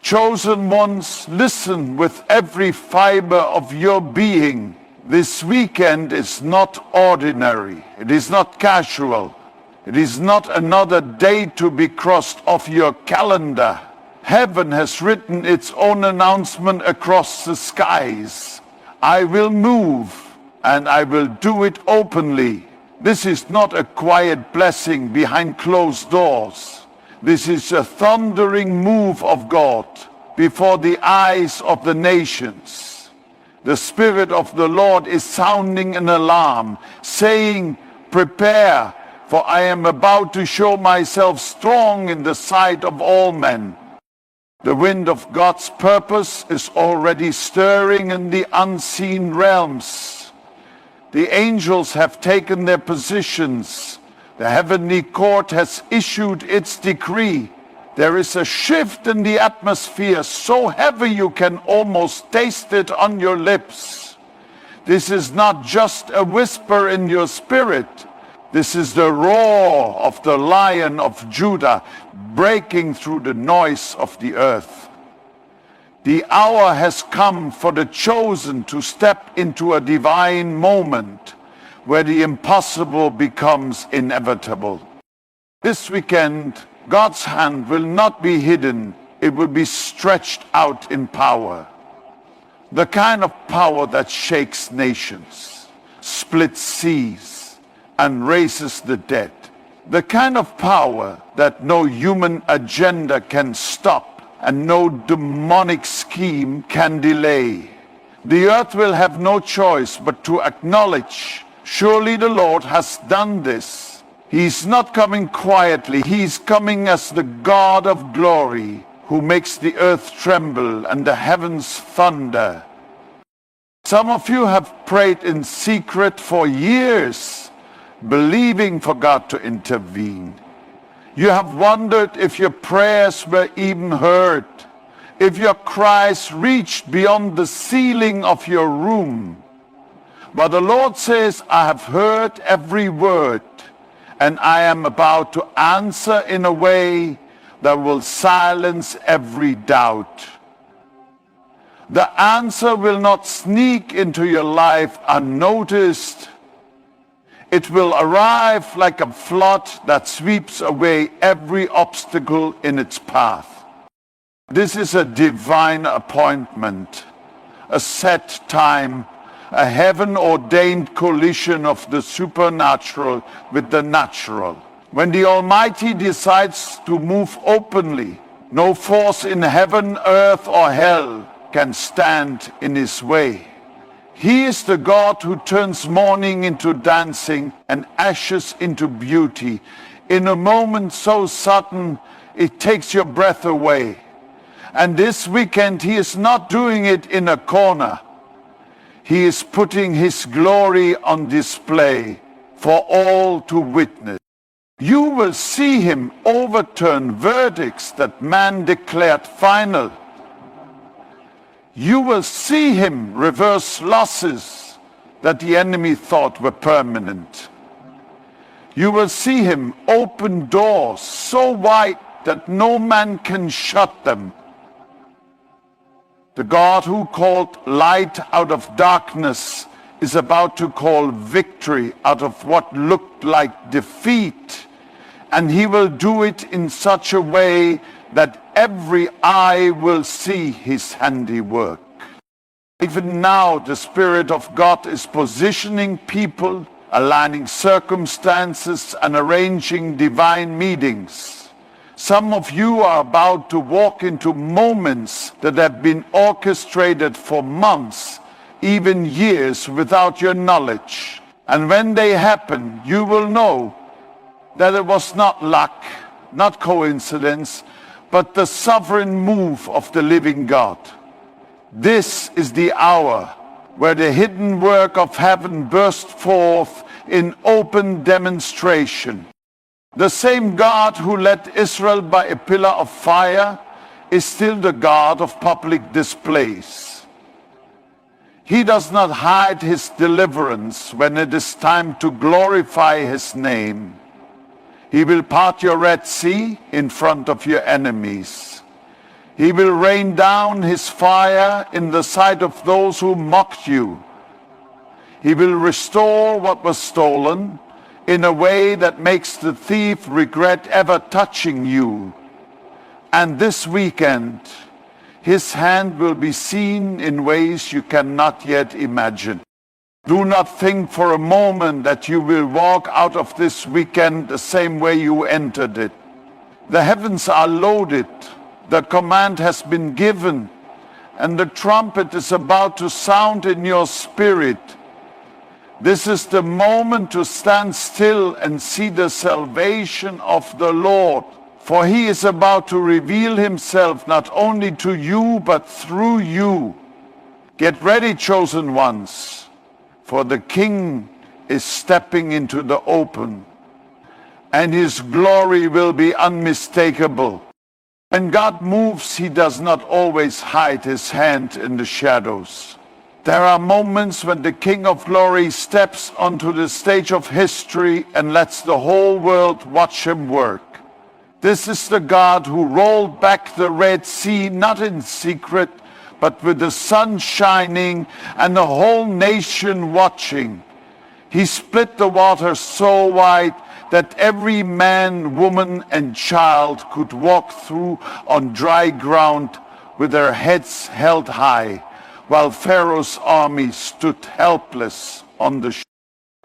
Chosen ones, listen with every fiber of your being. This weekend is not ordinary. It is not casual. It is not another day to be crossed off your calendar. Heaven has written its own announcement across the skies. I will move, and I will do it openly. This is not a quiet blessing behind closed doors. This is a thundering move of God before the eyes of the nations. The Spirit of the Lord is sounding an alarm, saying, prepare, for I am about to show myself strong in the sight of all men. The wind of God's purpose is already stirring in the unseen realms. The angels have taken their positions. The heavenly court has issued its decree. There is a shift in the atmosphere so heavy you can almost taste it on your lips. This is not just a whisper in your spirit. This is the roar of the Lion of Judah breaking through the noise of the earth. The hour has come for the chosen to step into a divine moment where the impossible becomes inevitable. This weekend, God's hand will not be hidden. It will be stretched out in power. The kind of power that shakes nations, splits seas, and raises the dead. The kind of power that no human agenda can stop and no demonic scheme can delay. The earth will have no choice but to acknowledge, surely the Lord has done this. He's not coming quietly. He's coming as the God of glory who makes the earth tremble and the heavens thunder. Some of you have prayed in secret for years, believing for God to intervene. You have wondered if your prayers were even heard, if your cries reached beyond the ceiling of your room. But the Lord says, I have heard every word, and I am about to answer in a way that will silence every doubt. The answer will not sneak into your life unnoticed. It will arrive like a flood that sweeps away every obstacle in its path. This is a divine appointment, a set time, a heaven-ordained collision of the supernatural with the natural. When the Almighty decides to move openly, no force in heaven, earth, or hell can stand in his way. He is the God who turns mourning into dancing and ashes into beauty. In a moment so sudden, it takes your breath away. And this weekend, he is not doing it in a corner. He is putting his glory on display for all to witness. You will see him overturn verdicts that man declared final. You will see him reverse losses that the enemy thought were permanent. You will see him open doors so wide that no man can shut them. The God who called light out of darkness is about to call victory out of what looked like defeat. And he will do it in such a way that every eye will see his handiwork. Even now, the Spirit of God is positioning people, aligning circumstances, and arranging divine meetings. Some of you are about to walk into moments that have been orchestrated for months, even years, without your knowledge. And when they happen, you will know that it was not luck, not coincidence, but the sovereign move of the living God. This is the hour where the hidden work of heaven burst forth in open demonstration. The same God who led Israel by a pillar of fire is still the God of public displays. He does not hide his deliverance when it is time to glorify his name. He will part your Red Sea in front of your enemies. He will rain down his fire in the sight of those who mocked you. He will restore what was stolen in a way that makes the thief regret ever touching you. And this weekend, his hand will be seen in ways you cannot yet imagine. Do not think for a moment that you will walk out of this weekend the same way you entered it. The heavens are loaded, the command has been given, and the trumpet is about to sound in your spirit. This is the moment to stand still and see the salvation of the Lord. For he is about to reveal himself not only to you, but through you. Get ready, chosen ones, for the King is stepping into the open, and his glory will be unmistakable. When God moves, he does not always hide his hand in the shadows. There are moments when the King of Glory steps onto the stage of history and lets the whole world watch him work. This is the God who rolled back the Red Sea, not in secret, but with the sun shining and the whole nation watching. He split the water so wide that every man, woman, and child could walk through on dry ground with their heads held high, while Pharaoh's army stood helpless on the shore.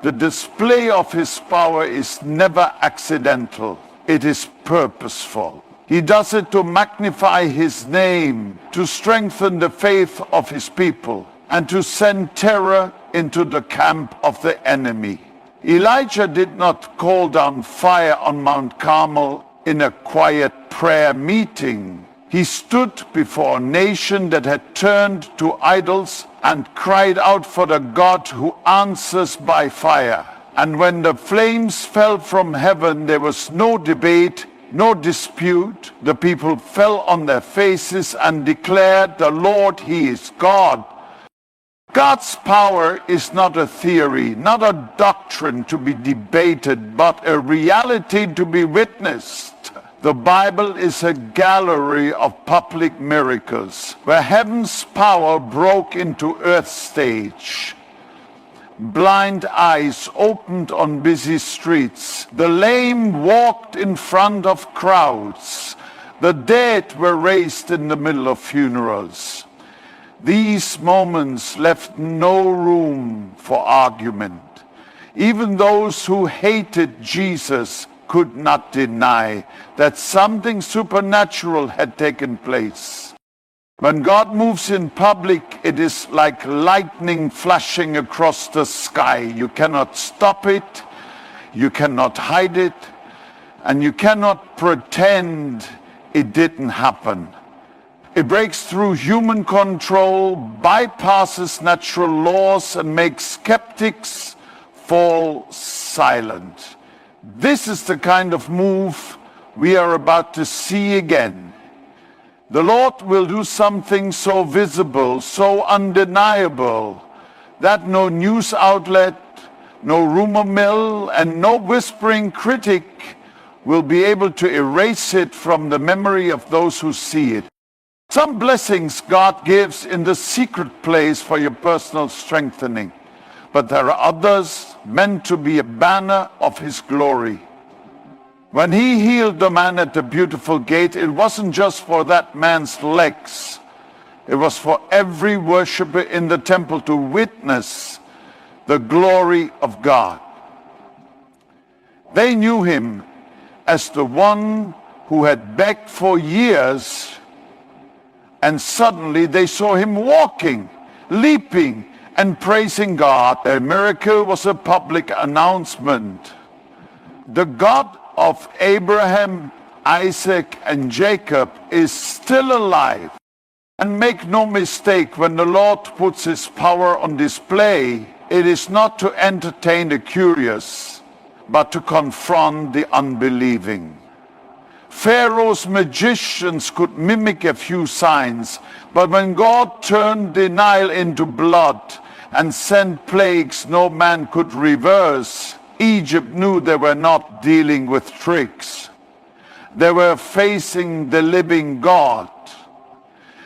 The display of his power is never accidental. It is purposeful. He does it to magnify his name, to strengthen the faith of his people, and to send terror into the camp of the enemy. Elijah did not call down fire on Mount Carmel in a quiet prayer meeting. He stood before a nation that had turned to idols and cried out for the God who answers by fire. And when the flames fell from heaven, there was no debate, no dispute. The people fell on their faces and declared, "The Lord, he is God." God's power is not a theory, not a doctrine to be debated, but a reality to be witnessed. The Bible is a gallery of public miracles, where heaven's power broke into earth's stage. Blind eyes opened on busy streets. The lame walked in front of crowds. The dead were raised in the middle of funerals. These moments left no room for argument. Even those who hated Jesus could not deny that something supernatural had taken place. When God moves in public, it is like lightning flashing across the sky. You cannot stop it, you cannot hide it, and you cannot pretend it didn't happen. It breaks through human control, bypasses natural laws, and makes skeptics fall silent. This is the kind of move we are about to see again. The Lord will do something so visible, so undeniable, that no news outlet, no rumor mill, and no whispering critic will be able to erase it from the memory of those who see it. Some blessings God gives in the secret place for your personal strengthening, but there are others meant to be a banner of his glory. When he healed the man at the beautiful gate, it wasn't just for that man's legs. It was for every worshiper in the temple to witness the glory of God. They knew him as the one who had begged for years, and suddenly they saw him walking, leaping, and praising God. Their miracle was a public announcement. The God of Abraham, Isaac, and Jacob is still alive. And make no mistake, when the Lord puts his power on display, it is not to entertain the curious, but to confront the unbelieving. Pharaoh's magicians could mimic a few signs, but when God turned the Nile into blood and sent plagues no man could reverse, Egypt knew they were not dealing with tricks. They were facing the living God.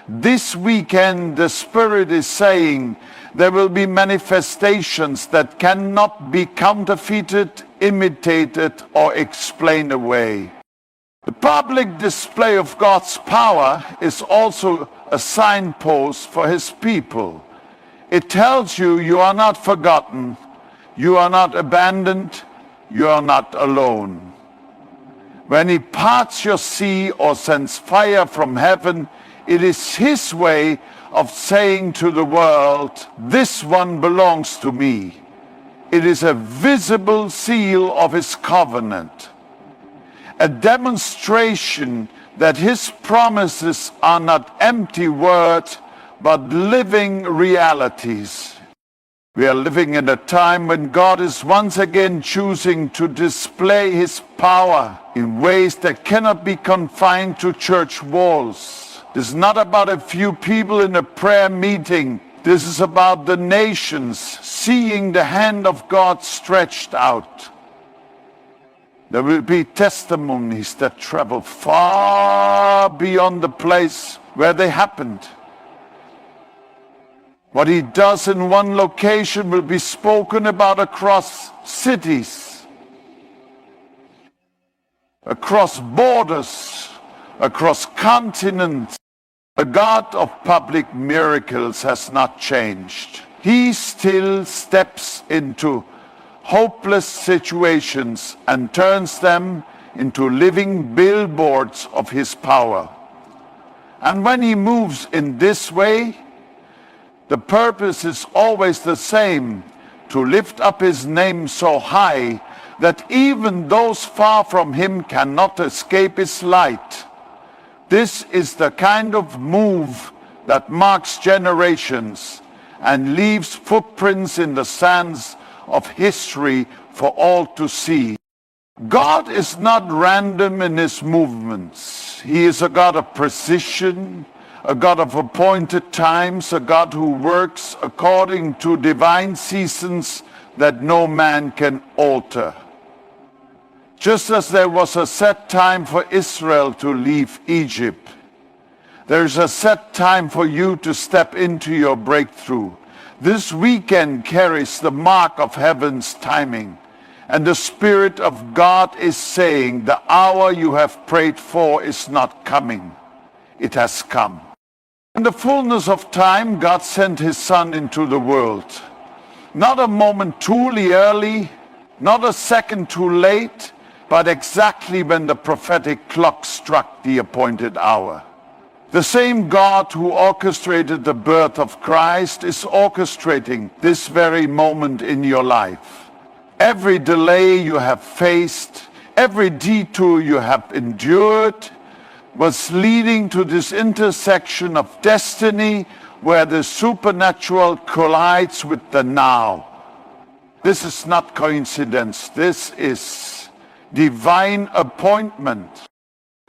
This weekend, the Spirit is saying there will be manifestations that cannot be counterfeited, imitated, or explained away. The public display of God's power is also a signpost for His people. It tells you you are not forgotten, you are not abandoned, you are not alone. When He parts your sea or sends fire from heaven, it is His way of saying to the world, this one belongs to me. It is a visible seal of His covenant, a demonstration that His promises are not empty words, but living realities. We are living in a time when God is once again choosing to display His power in ways that cannot be confined to church walls. This is not about a few people in a prayer meeting. This is about the nations seeing the hand of God stretched out. There will be testimonies that travel far beyond the place where they happened. What He does in one location will be spoken about across cities, across borders, across continents. The God of public miracles has not changed. He still steps into hopeless situations and turns them into living billboards of His power. And when He moves in this way, the purpose is always the same, to lift up His name so high that even those far from Him cannot escape His light. This is the kind of move that marks generations and leaves footprints in the sands of history for all to see. God is not random in His movements. He is a God of precision, a God of appointed times, a God who works according to divine seasons that no man can alter. Just as there was a set time for Israel to leave Egypt, there is a set time for you to step into your breakthrough. This weekend carries the mark of heaven's timing, and the Spirit of God is saying, the hour you have prayed for is not coming. It has come. In the fullness of time, God sent His Son into the world. Not a moment too early, not a second too late, but exactly when the prophetic clock struck the appointed hour. The same God who orchestrated the birth of Christ is orchestrating this very moment in your life. Every delay you have faced, every detour you have endured, was leading to this intersection of destiny where the supernatural collides with the now. This is not coincidence. This is divine appointment.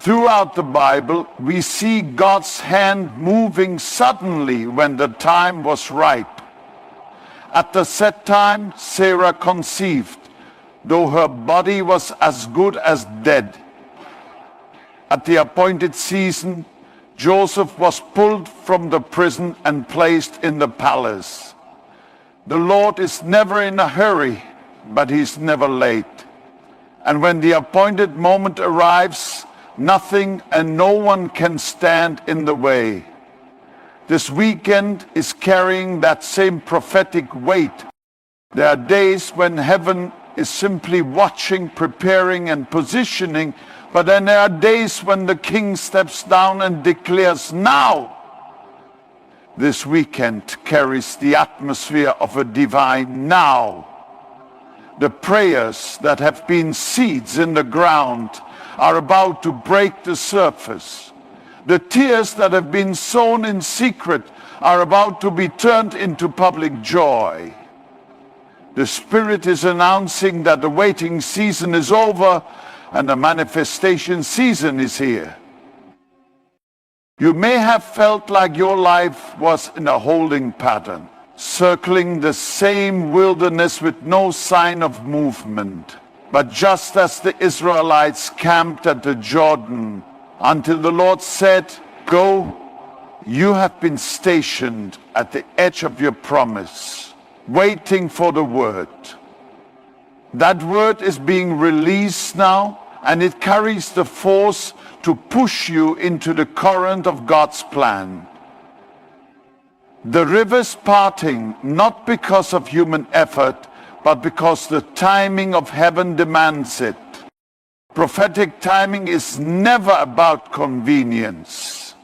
Throughout the Bible, we see God's hand moving suddenly when the time was right. At the set time, Sarah conceived, though her body was as good as dead. At the appointed season, Joseph was pulled from the prison and placed in the palace. The Lord is never in a hurry, but He's never late. And when the appointed moment arrives, nothing and no one can stand in the way. This weekend is carrying that same prophetic weight. There are days when heaven is simply watching, preparing, and positioning, but then there are days when the King steps down and declares, now. This weekend carries the atmosphere of a divine now. The prayers that have been seeds in the ground are about to break the surface. The tears that have been sown in secret are about to be turned into public joy. The Spirit is announcing that the waiting season is over and the manifestation season is here. You may have felt like your life was in a holding pattern, circling the same wilderness with no sign of movement. But just as the Israelites camped at the Jordan until the Lord said, go, You have been stationed at the edge of your promise, waiting for the word. That word is being released now, and it carries the force to push you into the current of God's plan. The river's parting, not because of human effort, but because the timing of heaven demands it. Prophetic timing is never about convenience.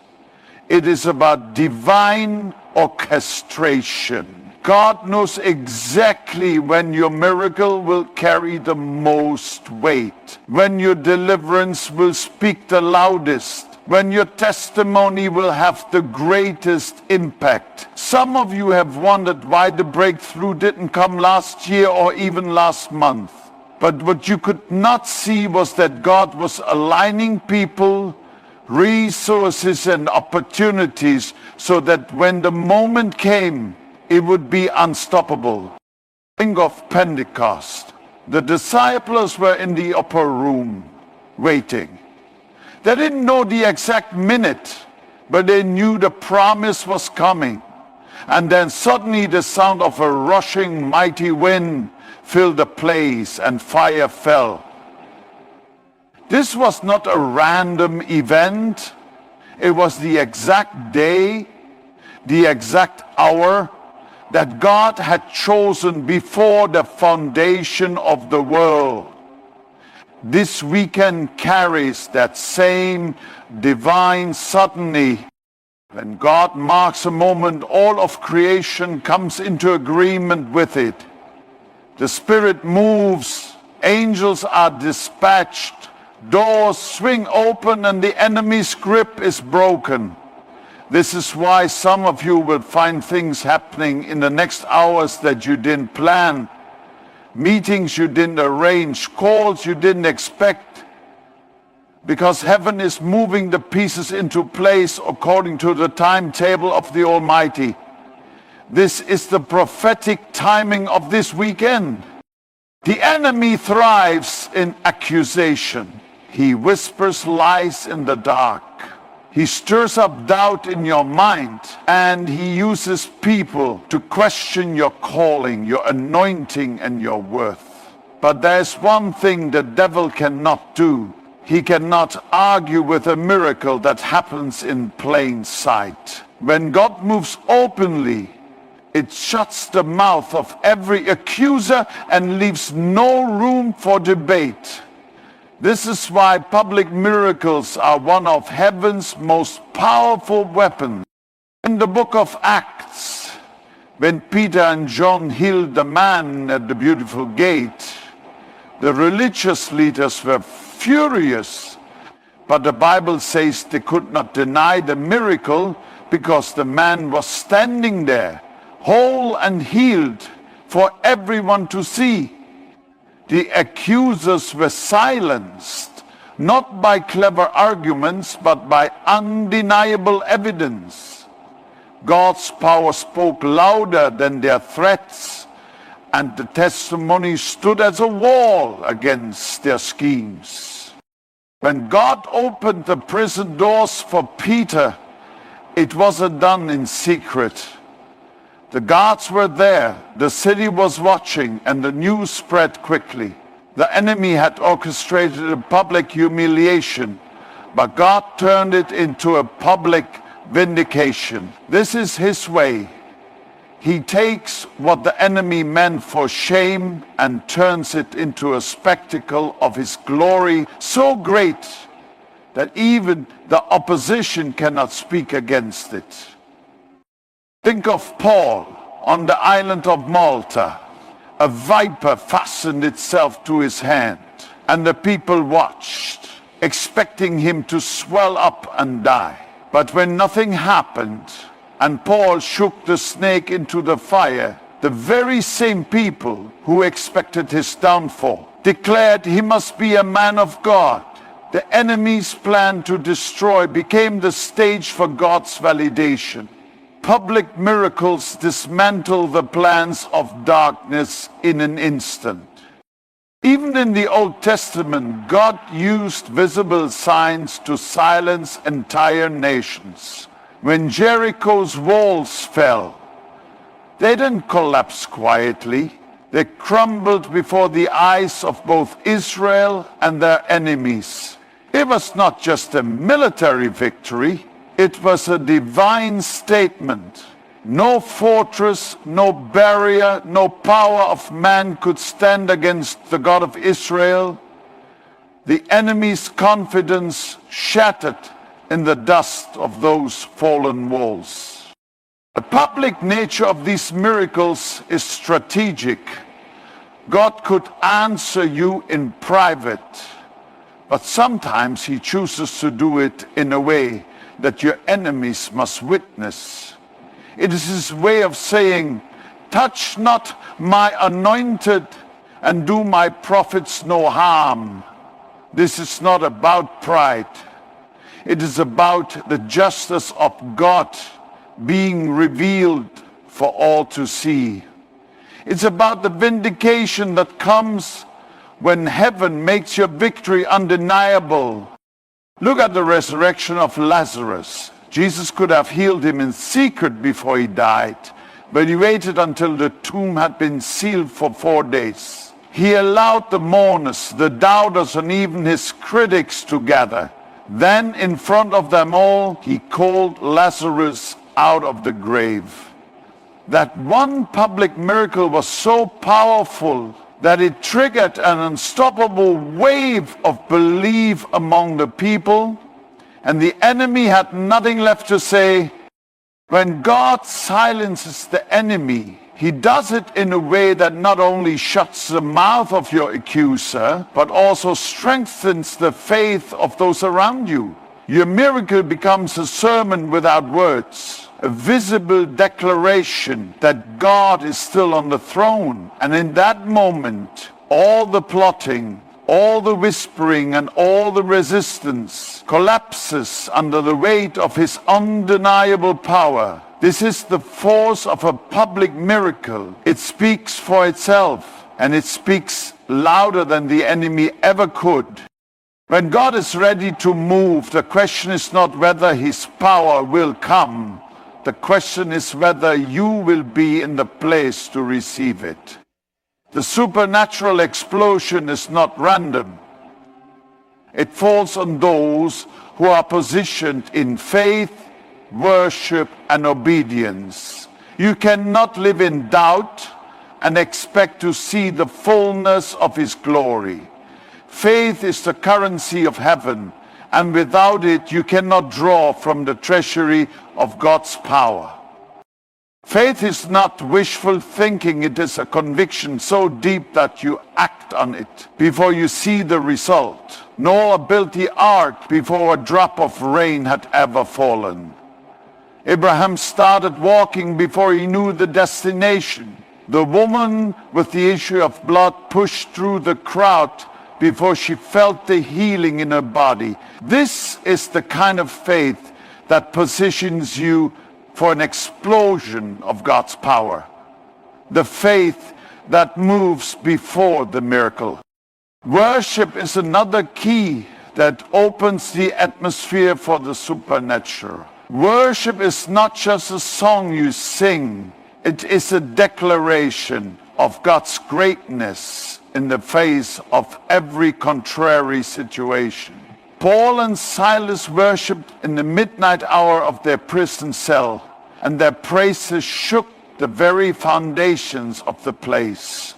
It is about divine orchestration. God knows exactly when your miracle will carry the most weight, when your deliverance will speak the loudest, when your testimony will have the greatest impact. Some of you have wondered why the breakthrough didn't come last year or even last month. But what you could not see was that God was aligning people, resources, and opportunities so that when the moment came, it would be unstoppable. Think of Pentecost. The disciples were in the upper room waiting. They didn't know the exact minute, but they knew the promise was coming. And then suddenly the sound of a rushing mighty wind filled the place and fire fell. This was not a random event. It was the exact day, the exact hour that God had chosen before the foundation of the world. This weekend carries that same divine suddenly. When God marks a moment, all of creation comes into agreement with it. The Spirit moves, angels are dispatched, doors swing open, and the enemy's grip is broken. This is why some of you will find things happening in the next hours that you didn't plan, meetings you didn't arrange, calls you didn't expect, because heaven is moving the pieces into place according to the timetable of the Almighty. This is the prophetic timing of this weekend. The enemy thrives in accusation. He whispers lies in the dark. He stirs up doubt in your mind, and he uses people to question your calling, your anointing, and your worth. But there's one thing the devil cannot do. He cannot argue with a miracle that happens in plain sight. When God moves openly, it shuts the mouth of every accuser and leaves no room for debate. This is why public miracles are one of heaven's most powerful weapons. In the book of Acts, when Peter and John healed the man at the beautiful gate, the religious leaders were furious. But the Bible says they could not deny the miracle because the man was standing there, whole and healed, for everyone to see. The accusers were silenced, not by clever arguments, but by undeniable evidence. God's power spoke louder than their threats, and the testimony stood as a wall against their schemes. When God opened the prison doors for Peter, it wasn't done in secret. The guards were there, the city was watching, and the news spread quickly. The enemy had orchestrated a public humiliation, but God turned it into a public vindication. This is his way. He takes what the enemy meant for shame and turns it into a spectacle of his glory so great that even the opposition cannot speak against it. Think of Paul on the island of Malta. A viper fastened itself to his hand, and the people watched, expecting him to swell up and die. But when nothing happened, and Paul shook the snake into the fire, the very same people who expected his downfall declared he must be a man of God. The enemy's plan to destroy became the stage for God's validation. Public miracles dismantle the plans of darkness in an instant. Even in the Old Testament, God used visible signs to silence entire nations. When Jericho's walls fell, they didn't collapse quietly. They crumbled before the eyes of both Israel and their enemies. It was not just a military victory, it was a divine statement. No fortress, no barrier, no power of man could stand against the God of Israel. The enemy's confidence shattered in the dust of those fallen walls. The public nature of these miracles is strategic. God could answer you in private, but sometimes he chooses to do it in a way that your enemies must witness. It is his way of saying, touch not my anointed and do my prophets no harm. This is not about pride. It is about the justice of God being revealed for all to see. It's about the vindication that comes when heaven makes your victory undeniable. Look at the resurrection of Lazarus. Jesus could have healed him in secret before he died, but he waited until the tomb had been sealed for 4 days. He allowed the mourners, the doubters, and even his critics to gather. Then, in front of them all, he called Lazarus out of the grave. That one public miracle was so powerful that it triggered an unstoppable wave of belief among the people, and the enemy had nothing left to say. When God silences the enemy, he does it in a way that not only shuts the mouth of your accuser, but also strengthens the faith of those around you. Your miracle becomes a sermon without words, a visible declaration that God is still on the throne. And in that moment, all the plotting, all the whispering, and all the resistance collapses under the weight of his undeniable power. This is the force of a public miracle. It speaks for itself, and it speaks louder than the enemy ever could. When God is ready to move, the question is not whether his power will come. The question is whether you will be in the place to receive it. The supernatural explosion is not random. It falls on those who are positioned in faith, worship, and obedience. You cannot live in doubt and expect to see the fullness of his glory. Faith is the currency of heaven, and without it you cannot draw from the treasury of God's power. Faith is not wishful thinking, it is a conviction so deep that you act on it before you see the result. Noah built the ark before a drop of rain had ever fallen. Abraham started walking before he knew the destination. The woman with the issue of blood pushed through the crowd before she felt the healing in her body. This is the kind of faith that positions you for an explosion of God's power. The faith that moves before the miracle. Worship is another key that opens the atmosphere for the supernatural. Worship is not just a song you sing. It is a declaration of God's greatness in the face of every contrary situation. Paul and Silas worshipped in the midnight hour of their prison cell, and their praises shook the very foundations of the place.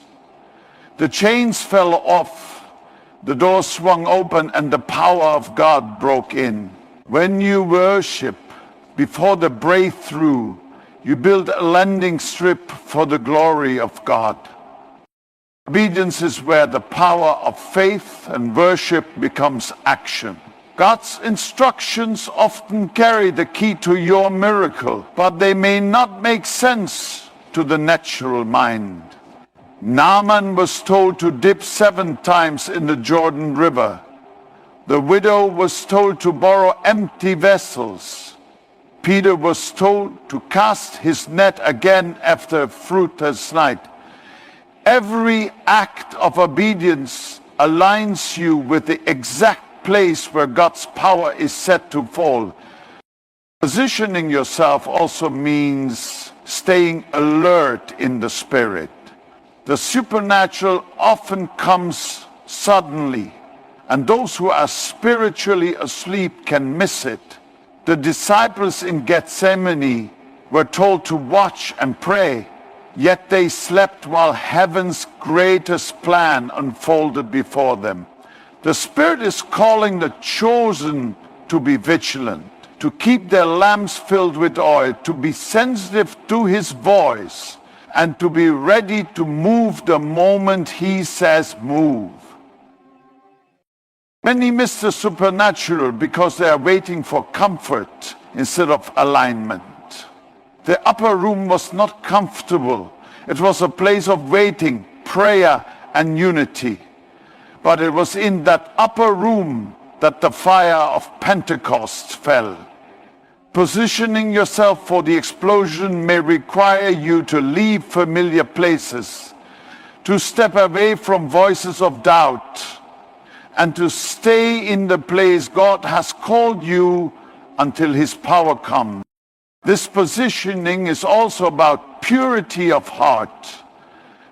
The chains fell off, the door swung open, and the power of God broke in. When you worship, before the breakthrough, you build a landing strip for the glory of God. Obedience is where the power of faith and worship becomes action. God's instructions often carry the key to your miracle, but they may not make sense to the natural mind. Naaman was told to dip 7 times in the Jordan River. The widow was told to borrow empty vessels. Peter was told to cast his net again after a fruitless night. Every act of obedience aligns you with the exact place where God's power is set to fall. Positioning yourself also means staying alert in the spirit. The supernatural often comes suddenly, and those who are spiritually asleep can miss it. The disciples in Gethsemane were told to watch and pray, yet they slept while heaven's greatest plan unfolded before them. The Spirit is calling the chosen to be vigilant, to keep their lamps filled with oil, to be sensitive to His voice, and to be ready to move the moment He says move. Many miss the supernatural because they are waiting for comfort instead of alignment. The upper room was not comfortable. It was a place of waiting, prayer, and unity. But it was in that upper room that the fire of Pentecost fell. Positioning yourself for the explosion may require you to leave familiar places, to step away from voices of doubt, and to stay in the place God has called you until His power comes. This positioning is also about purity of heart.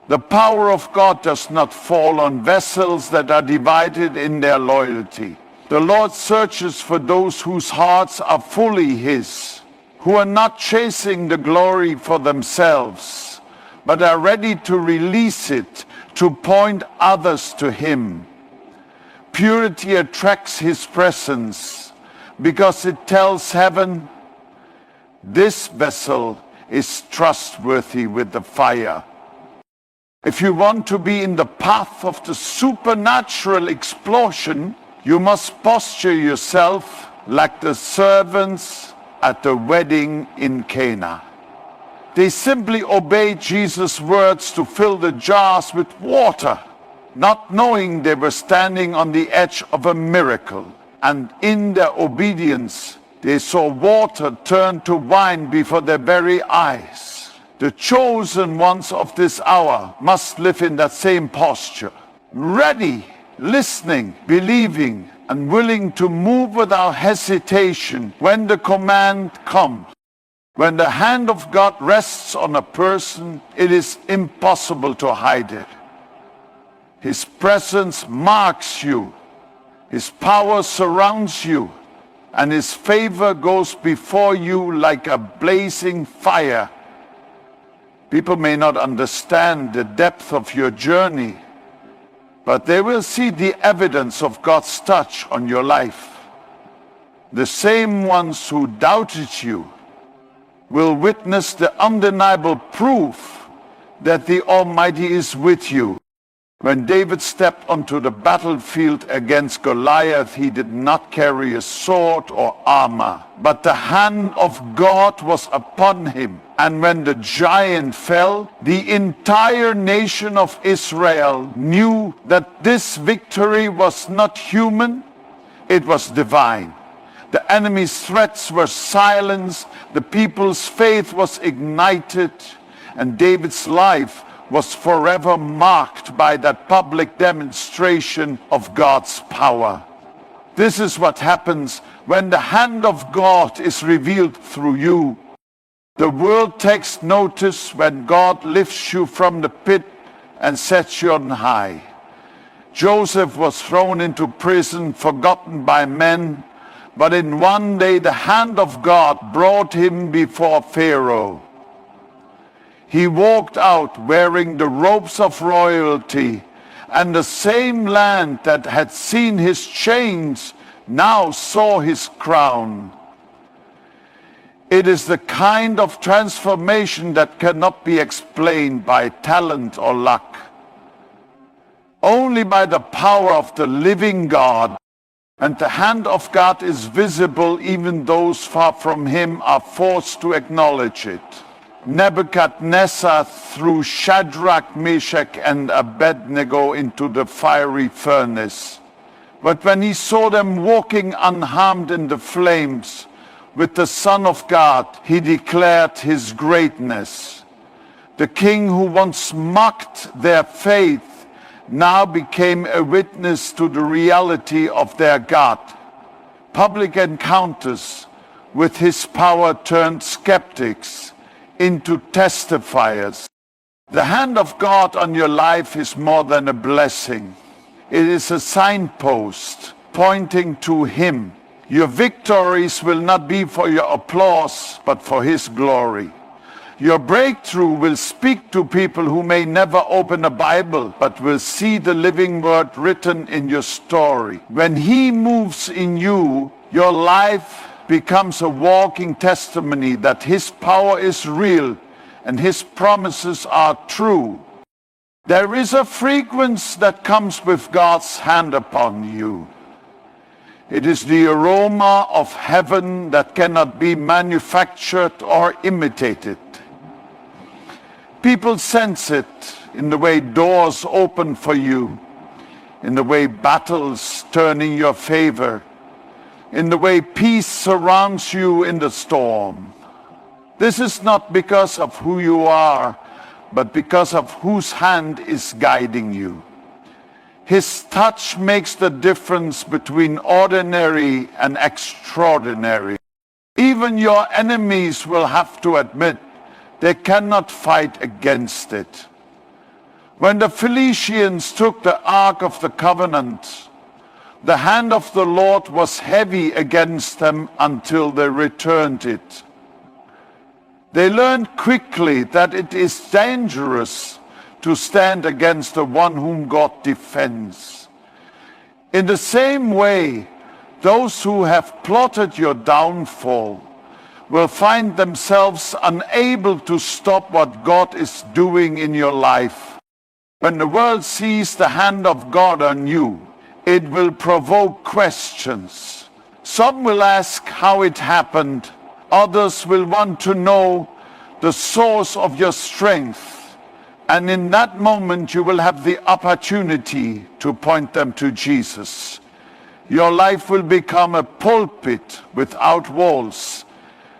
The power of God does not fall on vessels that are divided in their loyalty. The Lord searches for those whose hearts are fully His, who are not chasing the glory for themselves, but are ready to release it to point others to Him. Purity attracts His presence because it tells heaven, this vessel is trustworthy with the fire. If you want to be in the path of the supernatural explosion, you must posture yourself like the servants at the wedding in Cana. They simply obeyed Jesus' words to fill the jars with water, not knowing they were standing on the edge of a miracle. And in their obedience, they saw water turn to wine before their very eyes. The chosen ones of this hour must live in that same posture, ready, listening, believing, and willing to move without hesitation when the command comes. When the hand of God rests on a person, it is impossible to hide it. His presence marks you, His power surrounds you, and His favor goes before you like a blazing fire. People may not understand the depth of your journey, but they will see the evidence of God's touch on your life. The same ones who doubted you will witness the undeniable proof that the Almighty is with you. When David stepped onto the battlefield against Goliath, he did not carry a sword or armor, but the hand of God was upon him. And when the giant fell, the entire nation of Israel knew that this victory was not human, it was divine. The enemy's threats were silenced, the people's faith was ignited, and David's life was forever marked by that public demonstration of God's power. This is what happens when the hand of God is revealed through you. The world takes notice when God lifts you from the pit and sets you on high. Joseph was thrown into prison, forgotten by men, but in one day the hand of God brought him before Pharaoh. He walked out wearing the robes of royalty, and the same land that had seen his chains now saw his crown. It is the kind of transformation that cannot be explained by talent or luck. Only by the power of the living God. And the hand of God is visible, even those far from Him are forced to acknowledge it. Nebuchadnezzar threw Shadrach, Meshach, and Abednego into the fiery furnace. But when he saw them walking unharmed in the flames with the Son of God, he declared His greatness. The king who once mocked their faith now became a witness to the reality of their God. Public encounters with his power turned skeptics into testifiers. The hand of God on your life is more than a blessing. It is a signpost pointing to him. Your victories will not be for your applause, but for his glory. Your breakthrough will speak to people who may never open a Bible, but will see the living word written in your story. When he moves in you, your life becomes a walking testimony that his power is real and his promises are true. There is a fragrance that comes with God's hand upon you. It is the aroma of heaven that cannot be manufactured or imitated. People sense it in the way doors open for you, in the way battles turn in your favor, in the way peace surrounds you in the storm. This is not because of who you are, but because of whose hand is guiding you. His touch makes the difference between ordinary and extraordinary. Even your enemies will have to admit they cannot fight against it. When the Philistines took the Ark of the Covenant, the hand of the Lord was heavy against them until they returned it. They learned quickly that it is dangerous to stand against the one whom God defends. In the same way, those who have plotted your downfall will find themselves unable to stop what God is doing in your life. When the world sees the hand of God on you, it will provoke questions. Some will ask how it happened. Others will want to know the source of your strength. And in that moment, you will have the opportunity to point them to Jesus. Your life will become a pulpit without walls,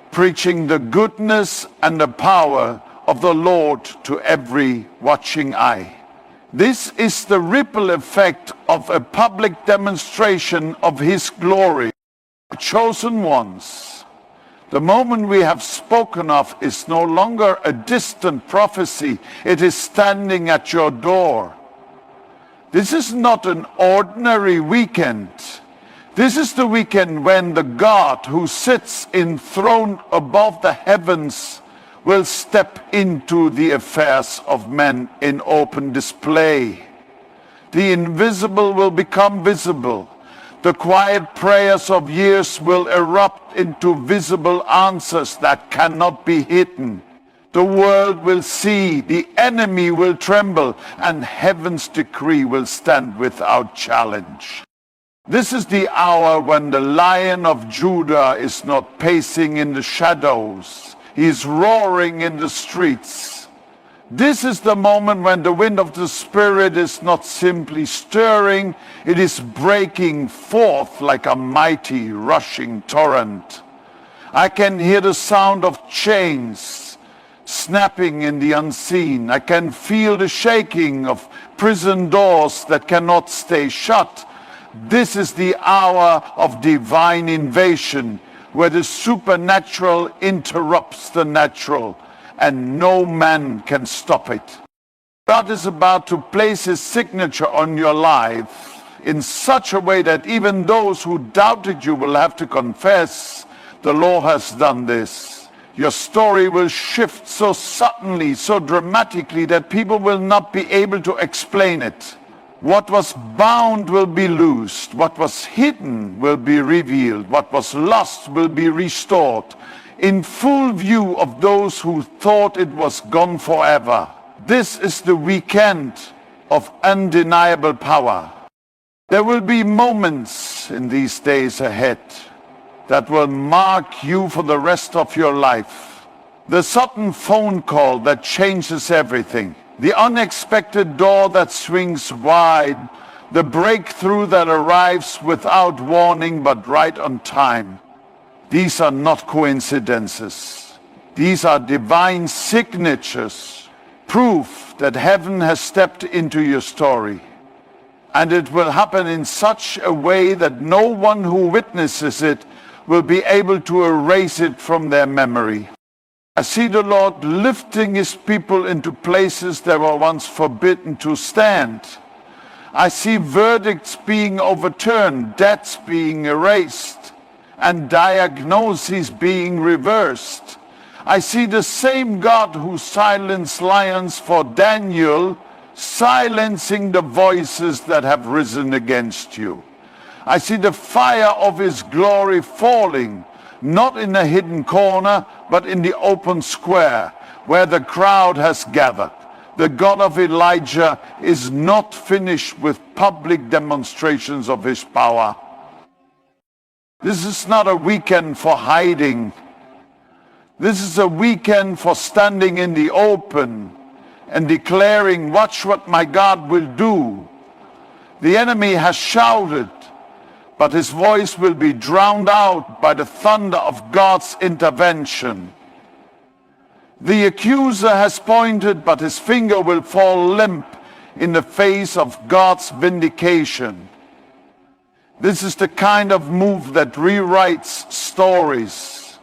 preaching the goodness and the power of the Lord to every watching eye. This is the ripple effect of a public demonstration of his glory. Chosen ones. The moment we have spoken of is no longer a distant prophecy. It is standing at your door. This is not an ordinary weekend. This is the weekend when the God who sits enthroned above the heavens will step into the affairs of men in open display. The invisible will become visible. The quiet prayers of years will erupt into visible answers that cannot be hidden. The world will see, the enemy will tremble, and heaven's decree will stand without challenge. This is the hour when the Lion of Judah is not pacing in the shadows. He is roaring in the streets. This is the moment when the wind of the Spirit is not simply stirring, it is breaking forth like a mighty rushing torrent. I can hear the sound of chains snapping in the unseen. I can feel the shaking of prison doors that cannot stay shut. This is the hour of divine invasion, where the supernatural interrupts the natural, and no man can stop it. God is about to place his signature on your life in such a way that even those who doubted you will have to confess, the Lord has done this. Your story will shift so suddenly, so dramatically, that people will not be able to explain it. What was bound will be loosed. What was hidden will be revealed. What was lost will be restored, in full view of those who thought it was gone forever. This is the weekend of undeniable power. There will be moments in these days ahead that will mark you for the rest of your life. The sudden phone call that changes everything. The unexpected door that swings wide. The breakthrough that arrives without warning but right on time. These are not coincidences. These are divine signatures. Proof that heaven has stepped into your story. And it will happen in such a way that no one who witnesses it will be able to erase it from their memory. I see the Lord lifting his people into places that were once forbidden to stand. I see verdicts being overturned, debts being erased, and diagnoses being reversed. I see the same God who silenced lions for Daniel, silencing the voices that have risen against you. I see the fire of his glory falling, not in a hidden corner, but in the open square where the crowd has gathered. The God of Elijah is not finished with public demonstrations of his power. This is not a weekend for hiding. This is a weekend for standing in the open and declaring, watch what my God will do. The enemy has shouted, but his voice will be drowned out by the thunder of God's intervention. The accuser has pointed, but his finger will fall limp in the face of God's vindication. This is the kind of move that rewrites stories,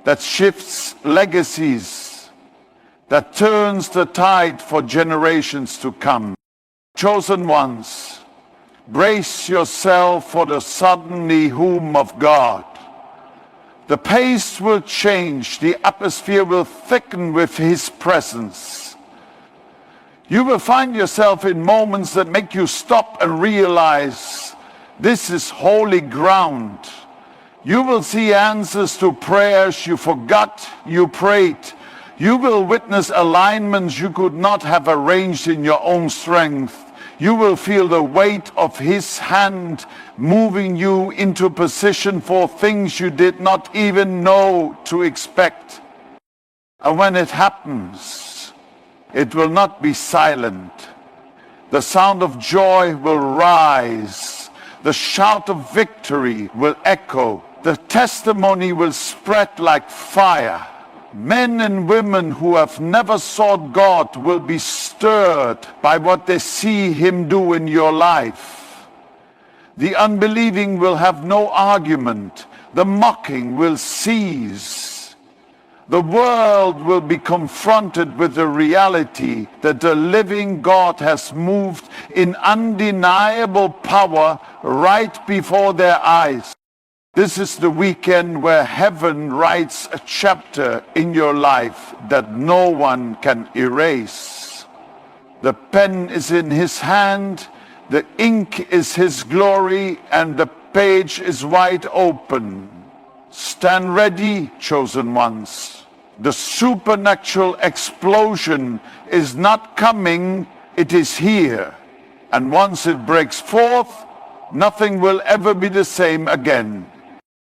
that shifts legacies, that turns the tide for generations to come. Chosen ones, brace yourself for the suddenly whom of God. The pace will change, the atmosphere will thicken with his presence. You will find yourself in moments that make you stop and realize this is holy ground. You will see answers to prayers you forgot you prayed. You will witness alignments you could not have arranged in your own strength. You will feel the weight of his hand moving you into position for things you did not even know to expect. And when it happens, it will not be silent. The sound of joy will rise. The shout of victory will echo. The testimony will spread like fire. Men and women who have never sought God will be stirred by what they see him do in your life. The unbelieving will have no argument. The mocking will cease. The world will be confronted with the reality that the living God has moved in undeniable power right before their eyes. This is the weekend where heaven writes a chapter in your life that no one can erase. The pen is in his hand, the ink is his glory, and the page is wide open. Stand ready, chosen ones. The supernatural explosion is not coming, it is here. And once it breaks forth, nothing will ever be the same again.